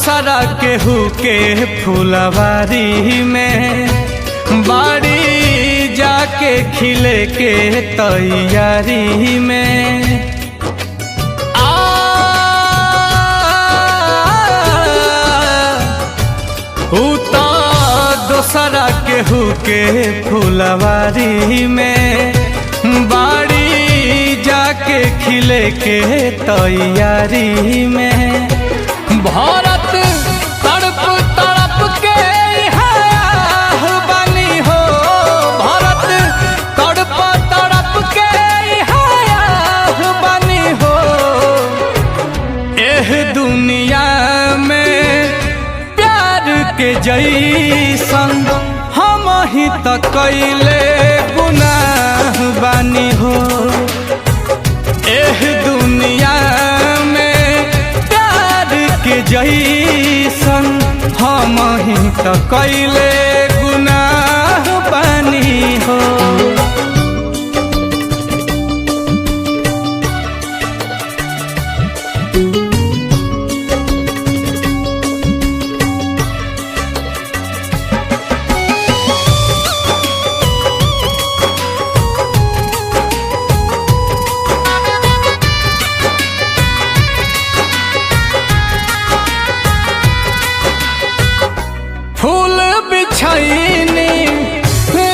दोसरा केहू के फुलवारी में बाड़ी जाके खिले के तैयारी में उता दोसरा केहू के फुलवारी में बाड़ी जाके खिले के तैयारी में भारत तड़प तड़प के बनी हो भारत तड़प तड़प के बनी हो एह दुनिया में प्यार के जैसन हम ही त कैले गुनाह बानी हो एह दुनिया में प्यार के जैसन हम ही त कैले गुनाह बानी हो। फूल बिछैनी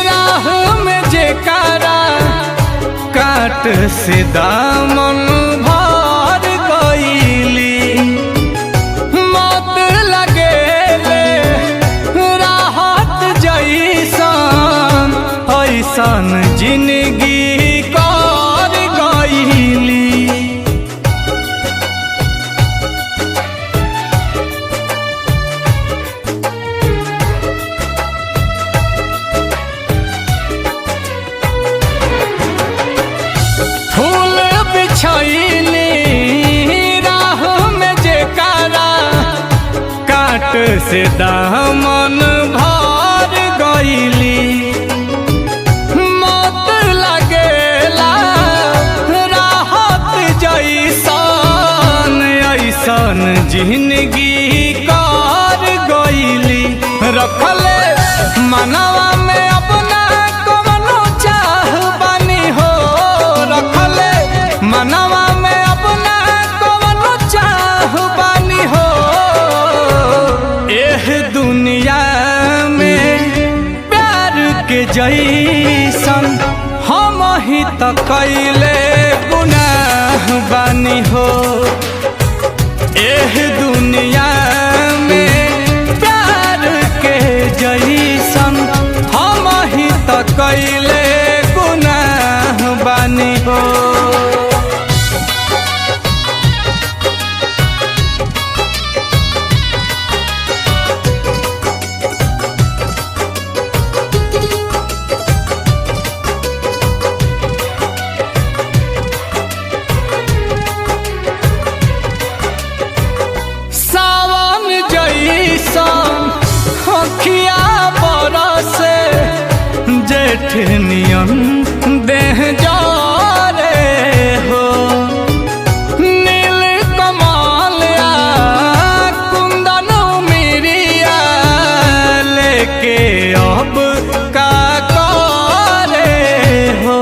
राह में जेकारा काट से दामन भर गईली मौत लगेले राहत जैसन ऐसन जिंदगी कर गईली राह में जेकारा काट से दामन भर गईली मौत लगेला राहत जैसन ऐसन जिंदगी कर गईली रखले मनवा में अपना कवनो चाह बनी हो रखले मनवा में अपना कवनो चाह बानी हो एह दुनिया में प्यार के जैसन हम ही त कैले गुनाह बानी हो एह दुनिया में प्यार के जैसन हम ही त कैले गुनाह बानी हो। अखिया बरसे जेठ नियन देह जारे हो नील कमलिया कुंदन मिरिया लेके अब का करे हो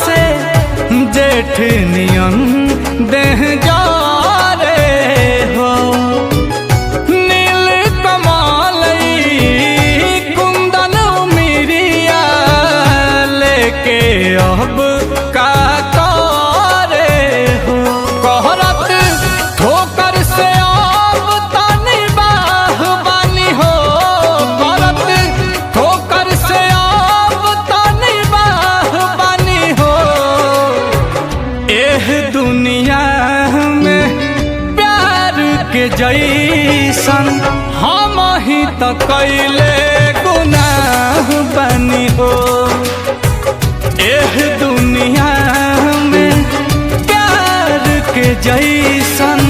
से जेठ नियन देह जारे हो नील कमलई कुंदन मिरिया लेके अब का करे हो कहरत ठोकर से अब तनी बाह बानी हो कहरत ठोकर से अब तनी बाह बानी हो एह दुनिया में प्यार के जैसन हम ही त कैले गुनाह बनी हो एह दुनिया में प्यार के जैसन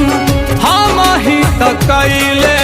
हम ही त कैले